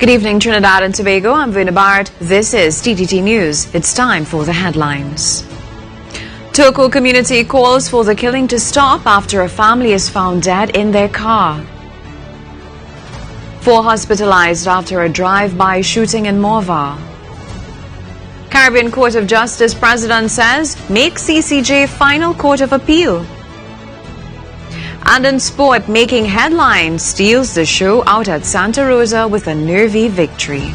Good evening, Trinidad and Tobago. I'm Vina Bart. This is TTT News. It's time for the headlines. Toco community calls for the killing to stop after a family is found dead in their car. 4 hospitalized after a drive-by shooting in Morva. Caribbean Court of Justice President says, make CCJ final court of appeal. And in sport, making headlines, steals the show out at Santa Rosa with a nervy victory.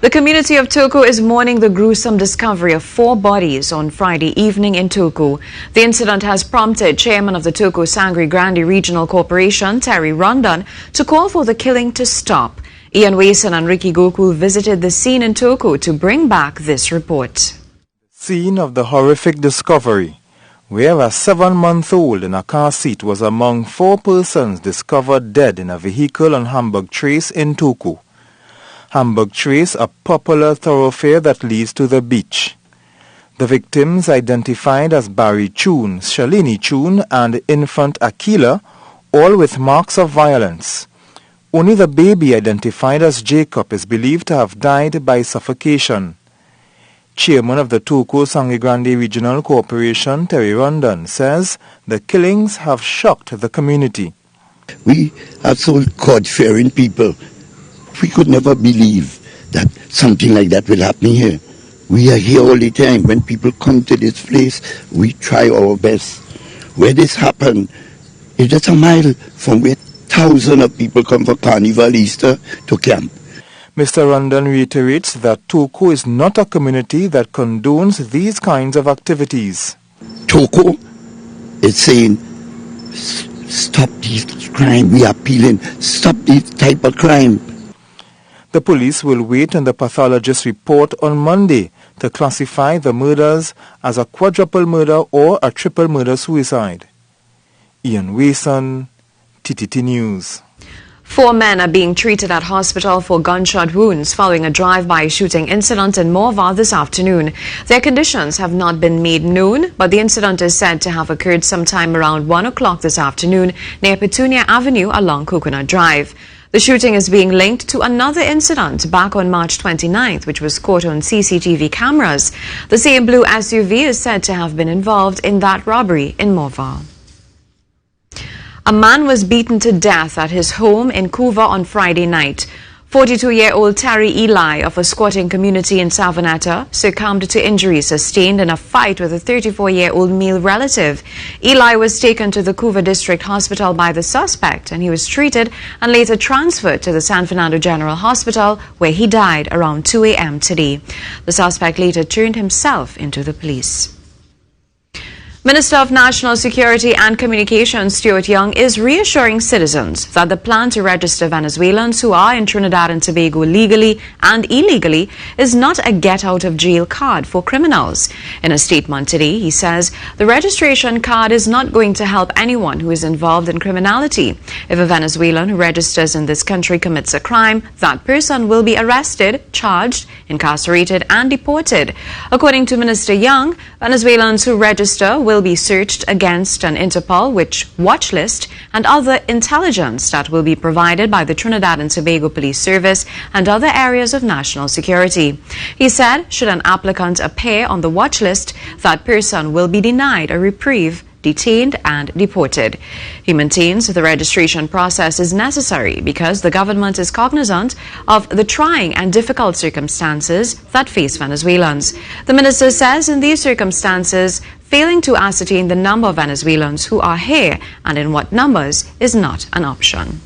The community of Toco is mourning the gruesome discovery of 4 bodies on Friday evening in Toco. The incident has prompted Chairman of the Toco Sangre Grande Regional Corporation, Terry Rondon, to call for the killing to stop. Ian Wason and Ricky Gokul visited the scene in Toco to bring back this report. Scene of the horrific discovery, where a 7-month-old in a car seat was among 4 persons discovered dead in a vehicle on Hamburg Trace in Toco. Hamburg Trace, a popular thoroughfare that leads to the beach. The victims, identified as Barry Chun, Shalini Chun and infant Akila, all with marks of violence. Only the baby, identified as Jacob, is believed to have died by suffocation. Chairman of the Toco Sangre Grande Regional Corporation, Terry Rondon, says the killings have shocked the community. We are so God-fearing people. We could never believe that something like that will happen here. We are here all the time. When people come to this place, we try our best. Where this happened is just a mile from where thousands of people come for Carnival Easter to camp. Mr. Rondon reiterates that Toco is not a community that condones these kinds of activities. Toco is saying, stop this crime. We are appealing, stop this type of crime. The police will wait on the pathologist's report on Monday to classify the murders as a quadruple murder or a triple murder-suicide. Ian Wason, TTT News. 4 men are being treated at hospital for gunshot wounds following a drive-by shooting incident in Morva this afternoon. Their conditions have not been made known, but the incident is said to have occurred sometime around 1 o'clock this afternoon near Petunia Avenue along Coconut Drive. The shooting is being linked to another incident back on March 29th, which was caught on CCTV cameras. The same blue SUV is said to have been involved in that robbery in Morva. A man was beaten to death at his home in Couva on Friday night. 42-year-old Terry Eli of a squatting community in Savanetta succumbed to injuries sustained in a fight with a 34-year-old male relative. Eli was taken to the Couva District Hospital by the suspect, and he was treated and later transferred to the San Fernando General Hospital, where he died around 2 a.m. today. The suspect later turned himself into the police. Minister of National Security and Communications Stuart Young is reassuring citizens that the plan to register Venezuelans who are in Trinidad and Tobago legally and illegally is not a get-out-of-jail card for criminals. In a statement today, he says the registration card is not going to help anyone who is involved in criminality. If a Venezuelan who registers in this country commits a crime, that person will be arrested, charged, incarcerated and deported. According to Minister Young, Venezuelans who register will be searched against an Interpol watch list and other intelligence that will be provided by the Trinidad and Tobago Police Service and other areas of national security. He said, should an applicant appear on the watch list, that person will be denied a reprieve, detained and deported. He maintains the registration process is necessary because the government is cognizant of the trying and difficult circumstances that face Venezuelans. The minister says in these circumstances, failing to ascertain the number of Venezuelans who are here and in what numbers is not an option.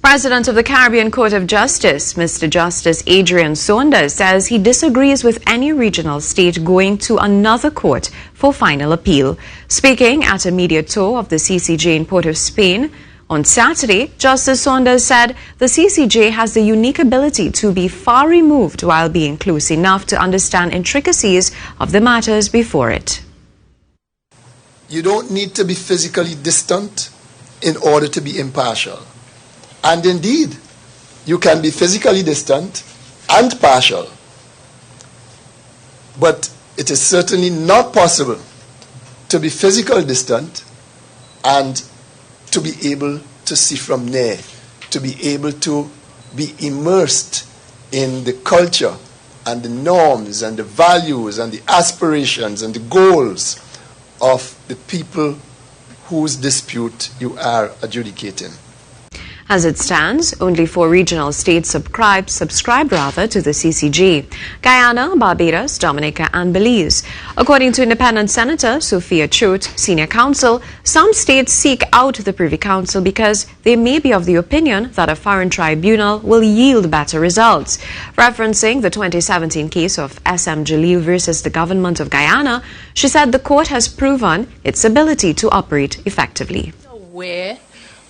President of the Caribbean Court of Justice, Mr. Justice Adrian Saunders, says he disagrees with any regional state going to another court for final appeal. Speaking at a media tour of the CCJ in Port of Spain on Saturday, Justice Saunders said the CCJ has the unique ability to be far removed while being close enough to understand intricacies of the matters before it. You don't need to be physically distant in order to be impartial. And indeed, you can be physically distant and partial. But it is certainly not possible to be physically distant and to be able to see from near, to be able to be immersed in the culture and the norms and the values and the aspirations and the goals of the people whose dispute you are adjudicating. As it stands, only 4 regional states subscribed to the CCG: Guyana, Barbados, Dominica and Belize. According to Independent Senator Sophia Choate, Senior Counsel, some states seek out the Privy Council because they may be of the opinion that a foreign tribunal will yield better results. Referencing the 2017 case of SM Jalil versus the government of Guyana, she said the court has proven its ability to operate effectively. Aware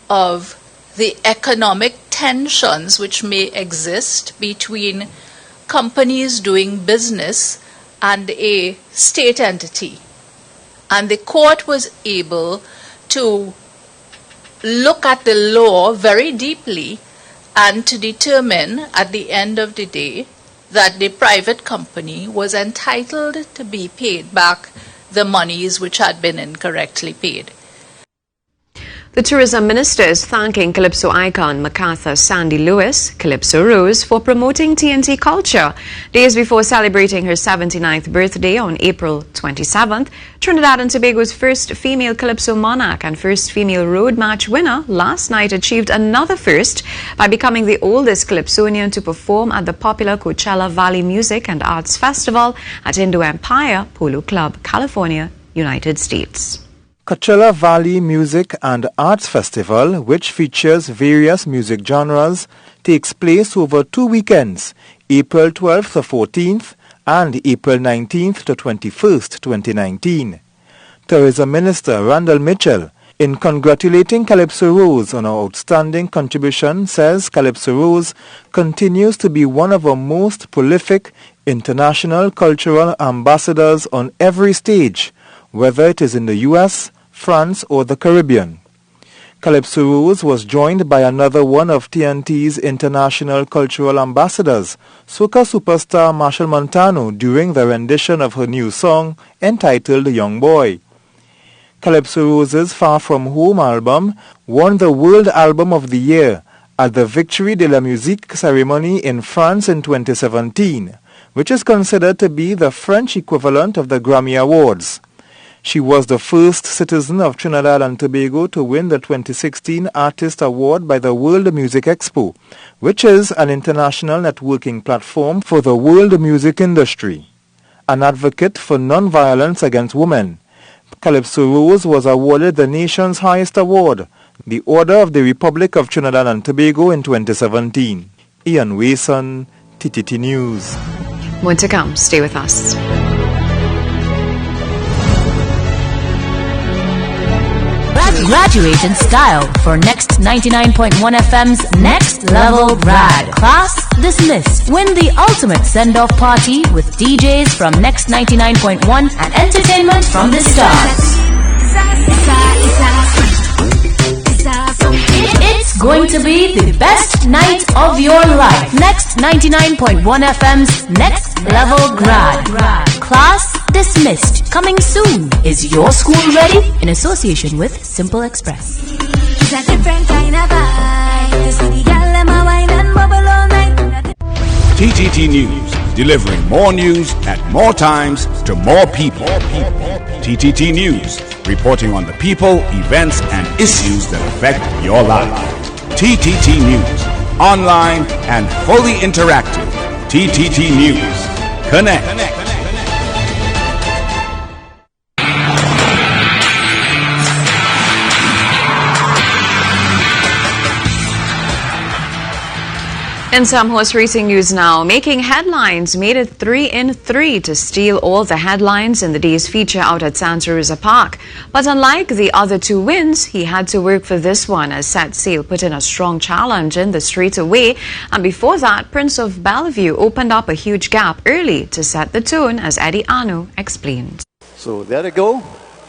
of the economic tensions which may exist between companies doing business and a state entity. And the court was able to look at the law very deeply and to determine at the end of the day that the private company was entitled to be paid back the monies which had been incorrectly paid. The tourism minister is thanking Calypso icon Macarthur Sandy Lewis, Calypso Rose, for promoting TNT culture. Days before celebrating her 79th birthday on April 27th, Trinidad and Tobago's first female Calypso monarch and first female road match winner last night achieved another first by becoming the oldest Calypsonian to perform at the popular Coachella Valley Music and Arts Festival at Indo Empire Polo Club, California, United States. Coachella Valley Music and Arts Festival, which features various music genres, takes place over 2 weekends, April 12th to 14th and April 19th to 21st, 2019. Tourism Minister Randall Mitchell, in congratulating Calypso Rose on her outstanding contribution, says Calypso Rose continues to be one of our most prolific international cultural ambassadors on every stage, whether it is in the U.S., France or the Caribbean. Calypso Rose was joined by another one of TNT's international cultural ambassadors, soca superstar Machel Montano, during the rendition of her new song entitled Young Boy. Calypso Rose's Far From Home album won the World Album of the Year at the Victory de la Musique ceremony in France in 2017, which is considered to be the French equivalent of the Grammy Awards. She was the first citizen of Trinidad and Tobago to win the 2016 Artist Award by the World Music Expo, which is an international networking platform for the world music industry. An advocate for non-violence against women, Calypso Rose was awarded the nation's highest award, the Order of the Republic of Trinidad and Tobago, in 2017. Ian Wason, TTT News. More to come. Stay with us. Graduate in style for Next 99.1 FM's Next Level Grad. Class dismissed. Win the ultimate send-off party with DJs from Next 99.1 and entertainment from the stars. It's going to be the best night of your life. Next 99.1 FM's Next Level Grad. Class dismissed. Coming soon. Is your school ready? In association with Simple Express. It's a different kind of vibe. You see the girl them a wine and bubble all night. TTT News, delivering more news at more times to more people. TTT News, reporting on the people, events, and issues that affect your life. TTT News, online and fully interactive. TTT News, connect. In some horse racing news now, making headlines made it 3 in 3 to steal all the headlines in the day's feature out at Santa Rosa Park. But unlike the other 2 wins, he had to work for this one as Set Sail put in a strong challenge in the straightaway. And before that, Prince of Bellevue opened up a huge gap early to set the tone, as Eddie Anu explained. So there they go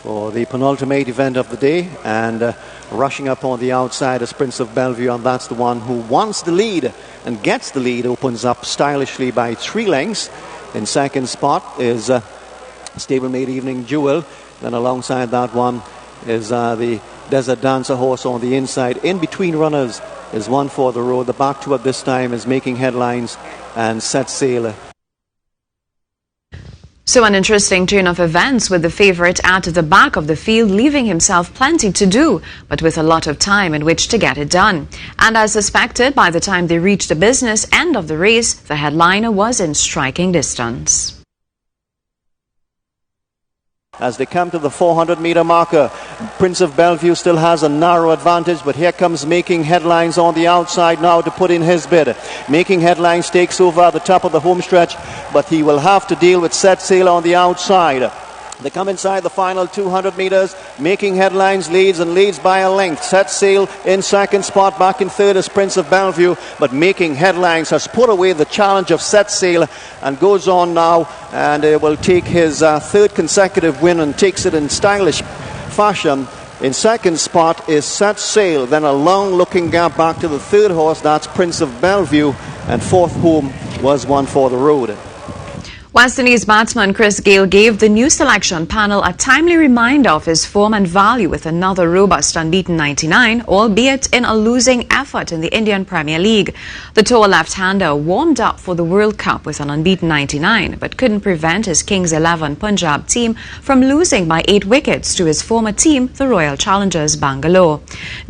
for the penultimate event of the day, and rushing up on the outside is Prince of Bellevue, and that's the one who wants the lead and gets the lead, opens up stylishly by 3 lengths. In second spot is Stablemate Evening Jewel. Then alongside that one is the Desert Dancer horse on the inside. In between runners is one for the road. The back two at this time is making headlines and set sail. So an interesting turn of events with the favourite at the back of the field, leaving himself plenty to do, but with a lot of time in which to get it done. And as suspected, by the time they reached the business end of the race, the headliner was in striking distance. As they come to the 400-meter marker, Prince of Bellevue still has a narrow advantage, but here comes Making Headlines on the outside now to put in his bid. Making Headlines takes over at the top of the home stretch, but he will have to deal with Set Sail on the outside. They come inside the final 200 metres. Making Headlines leads and leads by a length. Set Sail in second spot, back in third is Prince of Bellevue, but Making Headlines has put away the challenge of Set Sail and goes on now and will take his third consecutive win and takes it in stylish fashion. In second spot is Set Sail, then a long looking gap back to the third horse, that's Prince of Bellevue, and fourth home was one for the road. West Indies batsman Chris Gayle gave the new selection panel a timely reminder of his form and value with another robust unbeaten 99, albeit in a losing effort in the Indian Premier League. The tall left-hander warmed up for the World Cup with an unbeaten 99, but couldn't prevent his Kings 11 Punjab team from losing by 8 wickets to his former team, the Royal Challengers Bangalore.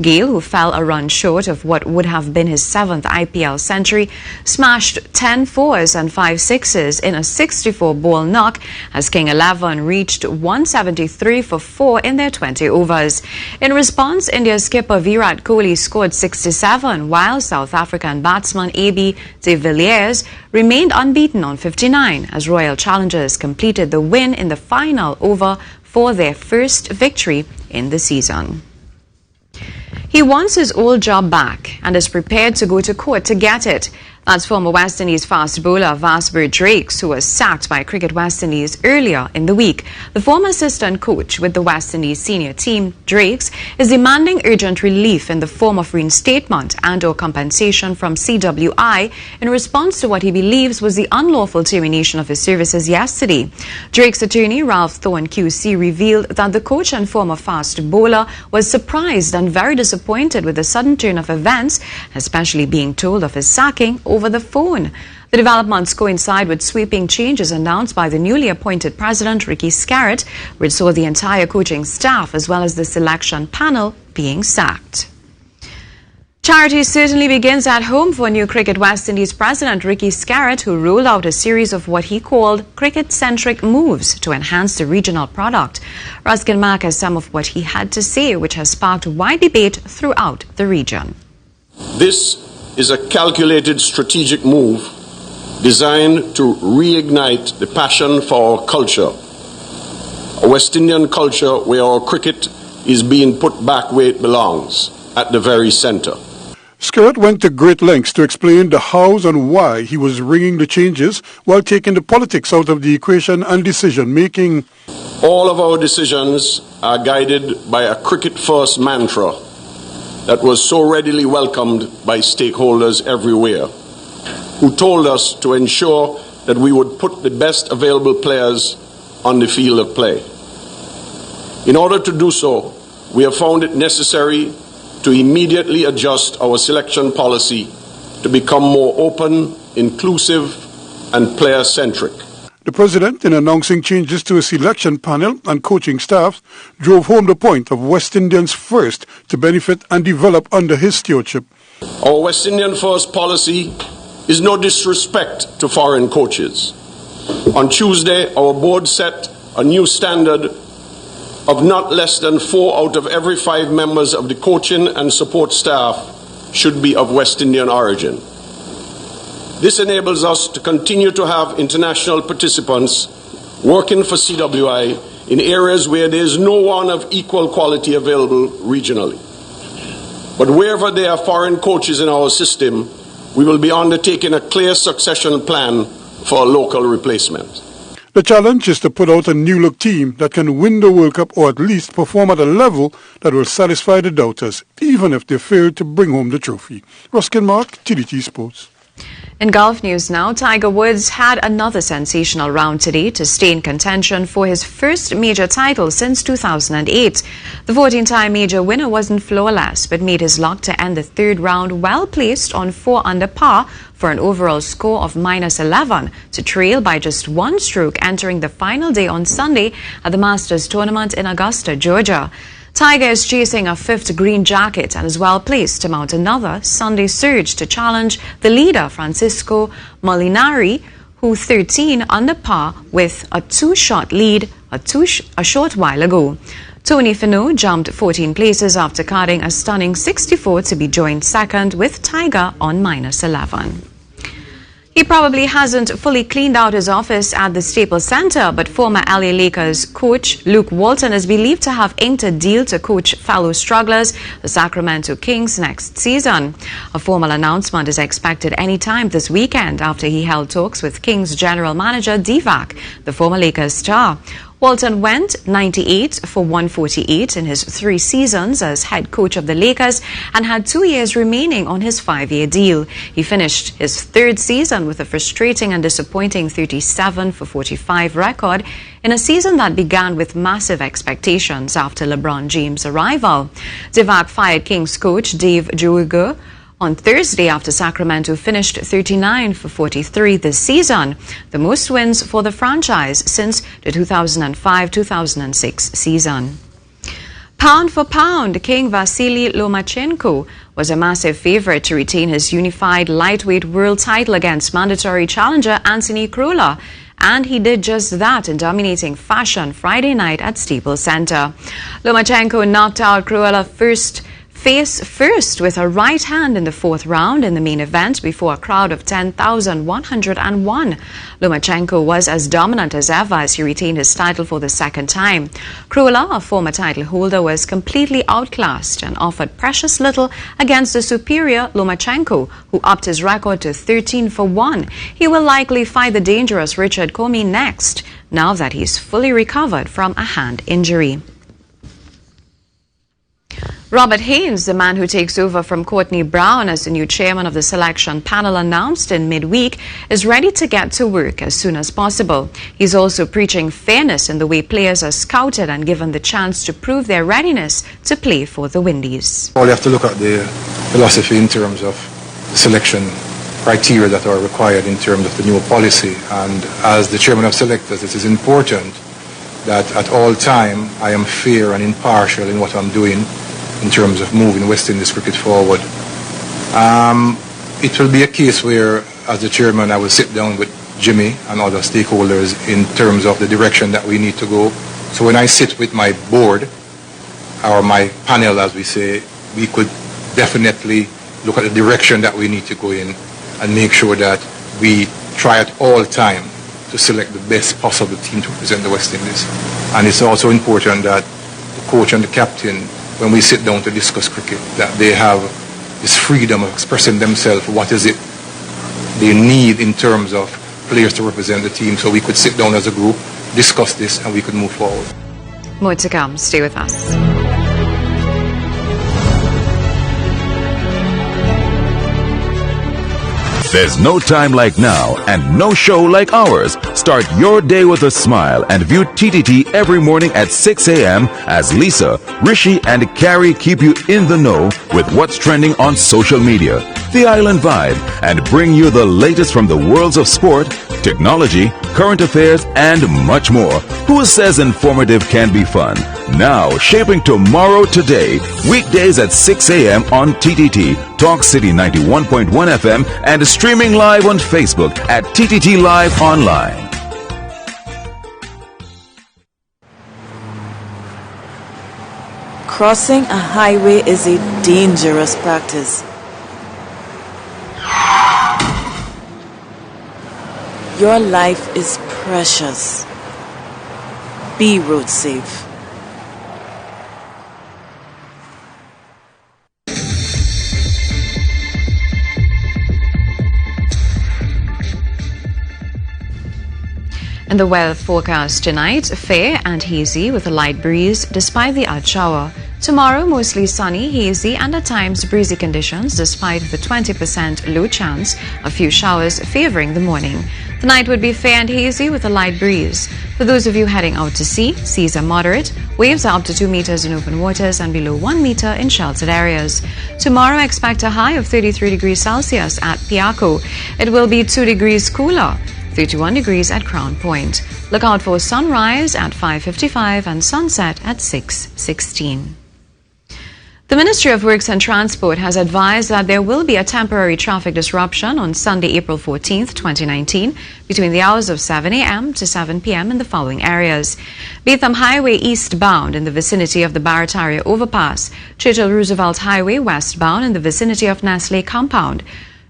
Gayle, who fell a run short of what would have been his 7th IPL century, smashed 10 fours and 5 sixes in a 64-ball knock as King 11 reached 173 for 4 in their 20 overs. In response, India's skipper Virat Kohli scored 67, while South African batsman AB de Villiers remained unbeaten on 59 as Royal Challengers completed the win in the final over for their first victory in the season. He wants his old job back and is prepared to go to court to get it. That's former West Indies fast bowler Vasyl Lomachenko, who was sacked by Cricket West Indies earlier in the week. The former assistant coach with the West Indies senior team, Drakes, is demanding urgent relief in the form of reinstatement and/or compensation from CWI in response to what he believes was the unlawful termination of his services yesterday. Drake's attorney, Ralph Thorne QC, revealed that the coach and former fast bowler was surprised and very disappointed with the sudden turn of events, especially being told of his sacking over the phone. The developments coincide with sweeping changes announced by the newly appointed president, Ricky Scarrett, which saw the entire coaching staff as well as the selection panel being sacked. Charity certainly begins at home for new Cricket West Indies president Ricky Scarrett, who rolled out a series of what he called cricket-centric moves to enhance the regional product. Ruskin Mack has some of what he had to say, which has sparked wide debate throughout the region. This is a calculated strategic move designed to reignite the passion for our culture, a West Indian culture where our cricket is being put back where it belongs, at the very centre. Scarrett went to great lengths to explain the hows and why he was ringing the changes while taking the politics out of the equation and decision-making. All of our decisions are guided by a cricket-first mantra that was so readily welcomed by stakeholders everywhere, who told us to ensure that we would put the best available players on the field of play. In order to do so, we have found it necessary to immediately adjust our selection policy to become more open, inclusive, and player-centric. The president, in announcing changes to his selection panel and coaching staff, drove home the point of West Indians first to benefit and develop under his stewardship. Our West Indian first policy is no disrespect to foreign coaches. On Tuesday, our board set a new standard of not less than 4 out of every 5 members of the coaching and support staff should be of West Indian origin. This enables us to continue to have international participants working for CWI in areas where there is no one of equal quality available regionally. But wherever there are foreign coaches in our system, we will be undertaking a clear succession plan for a local replacement. The challenge is to put out a new-look team that can win the World Cup or at least perform at a level that will satisfy the doubters, even if they fail to bring home the trophy. Ruskin Mark, TTT Sports. In golf news now, Tiger Woods had another sensational round today to stay in contention for his first major title since 2008. The 14-time major winner wasn't flawless, but made his luck to end the third round well placed on 4 under par for an overall score of -11 to trail by just 1 stroke entering the final day on Sunday at the Masters tournament in Augusta, Georgia. Tiger is chasing a 5th green jacket and is well placed to mount another Sunday surge to challenge the leader Francisco Molinari, who 13 under par with a 2-shot lead a short while ago. Tony Finau jumped 14 places after carding a stunning 64 to be joined second with Tiger on -11. He probably hasn't fully cleaned out his office at the Staples Center, but former LA Lakers coach Luke Walton is believed to have inked a deal to coach fellow strugglers, the Sacramento Kings, next season. A formal announcement is expected anytime this weekend after he held talks with Kings general manager Divac, the former Lakers star. Walton went 98 for 148 in his 3 seasons as head coach of the Lakers and had 2 years remaining on his 5-year deal. He finished his 3rd season with a frustrating and disappointing 37 for 45 record in a season that began with massive expectations after LeBron James' arrival. Divac fired Kings coach Dave Joerger on Thursday after Sacramento finished 39 for 43 this season, the most wins for the franchise since the 2005-2006 season. Pound for pound, King Vasyl Lomachenko was a massive favorite to retain his unified lightweight world title against mandatory challenger Anthony Crolla, and he did just that in dominating fashion Friday night at Staples Center. Lomachenko knocked out Crolla face first with a right hand in the 4th round in the main event before a crowd of 10,101. Lomachenko was as dominant as ever as he retained his title for the 2nd time. Crolla, a former title holder, was completely outclassed and offered precious little against the superior Lomachenko, who upped his record to 13 for 1. He will likely fight the dangerous Richard Comey next, now that he's fully recovered from a hand injury. Robert Haynes, the man who takes over from Courtney Brown as the new chairman of the selection panel, announced in midweek, is ready to get to work as soon as possible. He's also preaching fairness in the way players are scouted and given the chance to prove their readiness to play for the Windies. You have to look at the philosophy in terms of selection criteria that are required in terms of the new policy. And as the chairman of selectors, it is important that at all time I am fair and impartial in what I'm doing in terms of moving West Indies cricket forward. It will be a case where, as the chairman, I will sit down with Jimmy and other stakeholders in terms of the direction that we need to go. So when I sit with my board, or my panel, as we say, we could definitely look at the direction that we need to go in and make sure that we try at all time to select the best possible team to represent the West Indies. And it's also important that the coach and the captain, when we sit down to discuss cricket, that they have this freedom of expressing themselves, what is it they need in terms of players to represent the team, so we could sit down as a group, discuss this, and we could move forward. More to come. Stay with us. There's no time like now and no show like ours. Start your day with a smile and view TTT every morning at 6 a.m. as Lisa, Rishi, and Carrie keep you in the know with what's trending on social media, the island vibe, and bring you the latest from the worlds of sport, technology, current affairs, and much more. Who says informative can be fun? Now, shaping tomorrow today, weekdays at 6 a.m. on TTT, Talk City 91.1 FM, and streaming live on Facebook at TTT Live Online. Crossing a highway is a dangerous practice. Your life is precious. Be road safe. And the weather forecast tonight, fair and hazy with a light breeze despite the odd shower. Tomorrow, mostly sunny, hazy, and at times breezy conditions despite the 20% low chance of few showers favoring the morning. The night would be fair and hazy with a light breeze. For those of you heading out to sea, seas are moderate. Waves are up to 2 meters in open waters and below 1 meter in sheltered areas. Tomorrow, expect a high of 33 degrees Celsius at Piaco. It will be 2 degrees cooler, 31 degrees at Crown Point. Look out for sunrise at 5:55 and sunset at 6:16. The Ministry of Works and Transport has advised that there will be a temporary traffic disruption on Sunday, April 14th, 2019, between the hours of 7 a.m. to 7 p.m. in the following areas: Beetham Highway eastbound in the vicinity of the Barataria Overpass, Churchill Roosevelt Highway westbound in the vicinity of Nestle Compound,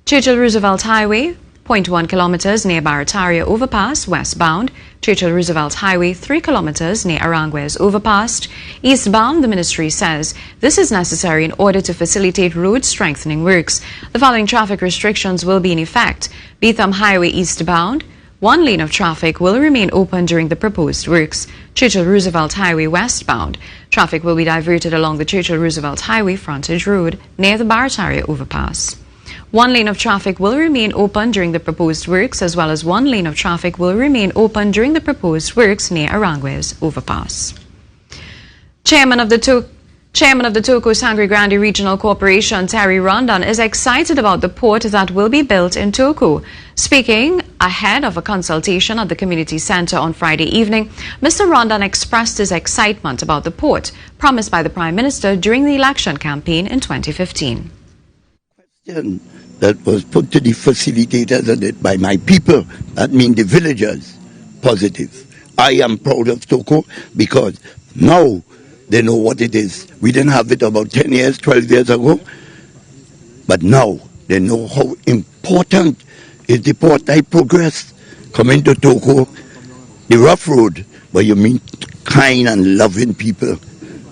Churchill Roosevelt Highway 0.1 kilometers near Barataria Overpass westbound, Churchill Roosevelt Highway 3 kilometers near Aranguez Overpass. Eastbound, the ministry says this is necessary in order to facilitate road strengthening works. The following traffic restrictions will be in effect: Beetham Highway eastbound, 1 lane of traffic will remain open during the proposed works. Churchill Roosevelt Highway westbound, traffic will be diverted along the Churchill Roosevelt Highway frontage road near the Barataria Overpass. 1 lane of traffic will remain open during the proposed works, as well as 1 lane of traffic will remain open during the proposed works near Aranguez Overpass. Chairman of the Toco Sangre Grande Regional Corporation, Terry Rondon, is excited about the port that will be built in Toco. Speaking ahead of a consultation at the community center on Friday evening, Mr. Rondon expressed his excitement about the port promised by the Prime Minister during the election campaign in 2015. That was put to the facilitators and by my people, that means the villagers, positive. I am proud of Toco because now they know what it is. We didn't have it about 10 years, 12 years ago, but now they know how important is the port. I progressed coming to Toco, the rough road, where you meet kind and loving people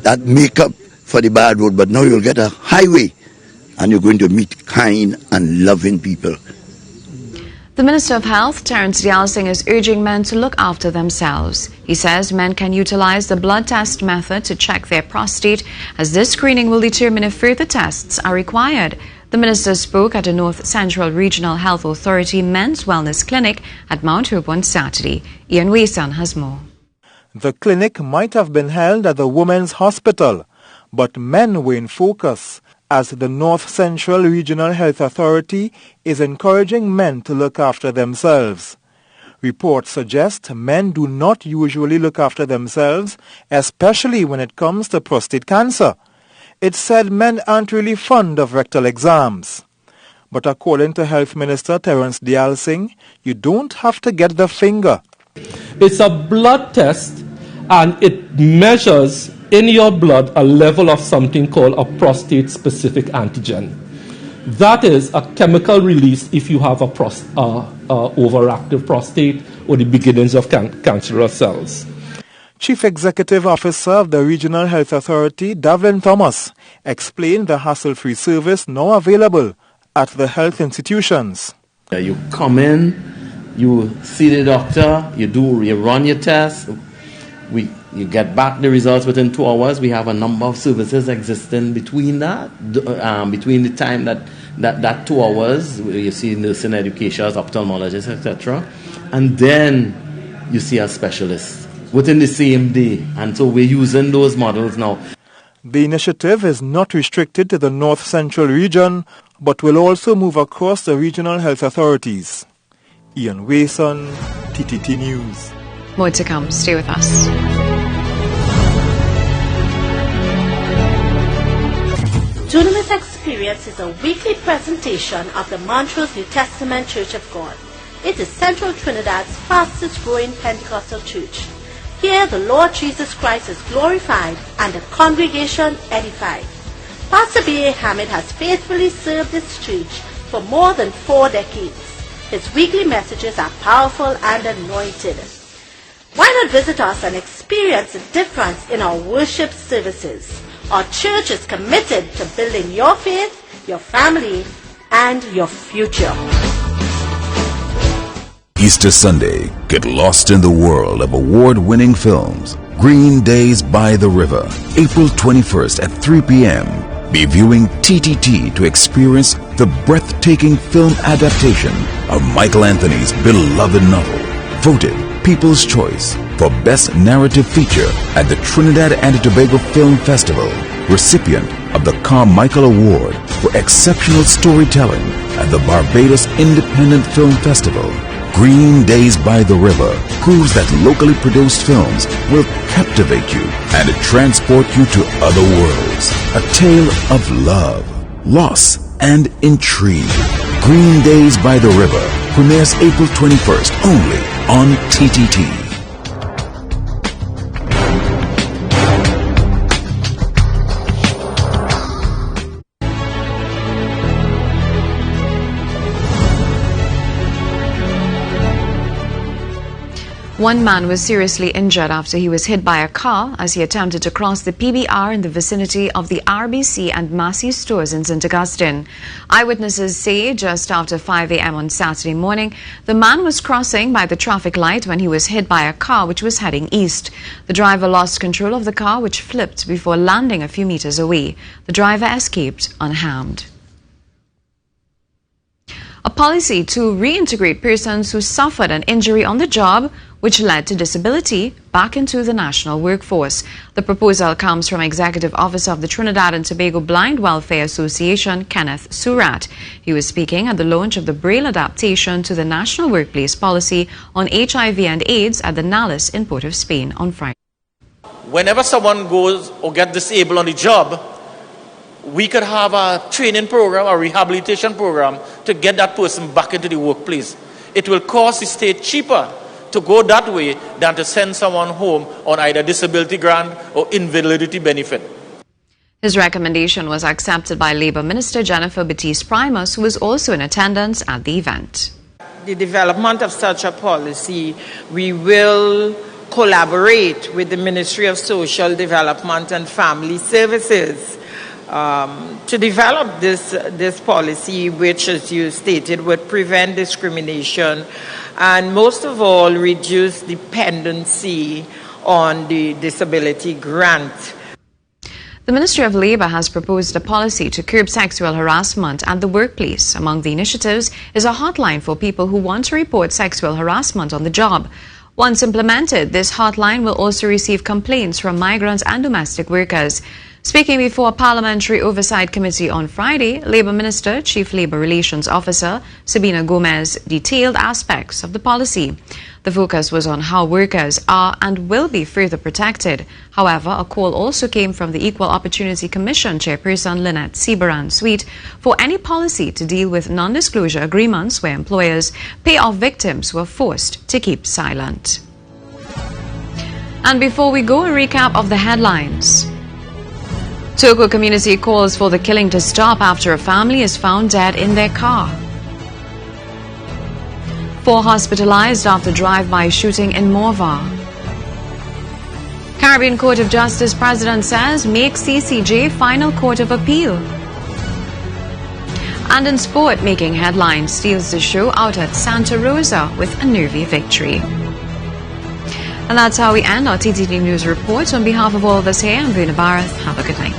that make up for the bad road, but now you'll get a highway and you're going to meet kind and loving people. The Minister of Health, Terence Dialsing, is urging men to look after themselves. He says men can utilize the blood test method to check their prostate, as this screening will determine if further tests are required. The minister spoke at a North Central Regional Health Authority Men's Wellness Clinic at Mount Hope on Saturday. Ian Wason has more. The clinic might have been held at the Women's Hospital, but men were in focus, as the North Central Regional Health Authority is encouraging men to look after themselves. Reports suggest men do not usually look after themselves, especially when it comes to prostate cancer. It's said men aren't really fond of rectal exams. But according to Health Minister Terence Dialsing, you don't have to get the finger. It's a blood test, and it measures in your blood a level of something called a prostate-specific antigen. That is a chemical release if you have a overactive prostate or the beginnings of cancerous cells. Chief Executive Officer of the Regional Health Authority, Davlin Thomas, explained the hassle-free service now available at the health institutions. You come in, you see the doctor, you run your test, you get back the results within 2 hours. We have a number of services existing between that, between the time that 2 hours, you see nursing education, ophthalmologists, etc. And then you see a specialist within the same day. And so we're using those models now. The initiative is not restricted to the North Central region, but will also move across the regional health authorities. Ian Wason, TTT News. More to come. Stay with us. Dunamis Experience is a weekly presentation of the Montrose New Testament Church of God. It is Central Trinidad's fastest growing Pentecostal church. Here the Lord Jesus Christ is glorified and the congregation edified. Pastor B.A. Hamid has faithfully served this church for more than 4 decades. His weekly messages are powerful and anointed. Why not visit us and experience the difference in our worship services? Our church is committed to building your faith, your family, and your future. Easter Sunday, get lost in the world of award-winning films. Green Days by the River, April 21st at 3 p.m. Be viewing TTT to experience the breathtaking film adaptation of Michael Anthony's beloved novel, voted People's Choice for Best Narrative Feature at the Trinidad and Tobago Film Festival, recipient of the Carmichael Award for Exceptional Storytelling at the Barbados Independent Film Festival. Green Days by the River proves that locally produced films will captivate you and transport you to other worlds. A tale of love, loss, and intrigue. Green Days by the River premieres April 21st only on TTT. One man was seriously injured after he was hit by a car as he attempted to cross the PBR in the vicinity of the RBC and Massey stores in St. Augustine. Eyewitnesses say just after 5 a.m. on Saturday morning, the man was crossing by the traffic light when he was hit by a car which was heading east. The driver lost control of the car, which flipped before landing a few meters away. The driver escaped unharmed. A policy to reintegrate persons who suffered an injury on the job which led to disability back into the national workforce. The proposal comes from Executive Officer of the Trinidad and Tobago Blind Welfare Association, Kenneth Surratt. He was speaking at the launch of the Braille adaptation to the National Workplace Policy on HIV and AIDS at the NALIS in Port of Spain on Friday. Whenever someone goes or gets disabled on the job, we could have a training program, a rehabilitation program to get that person back into the workplace. It will cost the state cheaper to go that way than to send someone home on either disability grant or invalidity benefit. His recommendation was accepted by Labour Minister Jennifer Baptiste-Primus, who was also in attendance at the event. The development of such a policy, we will collaborate with the Ministry of Social Development and Family Services to develop this policy, which, as you stated, would prevent discrimination and most of all reduce dependency on the disability grant. The Ministry of Labour has proposed a policy to curb sexual harassment at the workplace. Among the initiatives is a hotline for people who want to report sexual harassment on the job. Once implemented, this hotline will also receive complaints from migrants and domestic workers. Speaking before a Parliamentary Oversight Committee on Friday, Labour Minister, Chief Labour Relations Officer Sabina Gomez detailed aspects of the policy. The focus was on how workers are and will be further protected. However, a call also came from the Equal Opportunity Commission Chairperson Lynette Seabaran-Sweet for any policy to deal with non-disclosure agreements where employers pay off victims who are forced to keep silent. And before we go, a recap of the headlines. Toco community calls for the killing to stop after a family is found dead in their car. 4 hospitalized after drive-by shooting in Morvar. Caribbean Court of Justice President says make CCJ final court of appeal. And in sport, making headlines, steals the show out at Santa Rosa with a nervy victory. And that's how we end our TTT News Report. On behalf of all of us here, I'm Bruna Barath. Have a good night.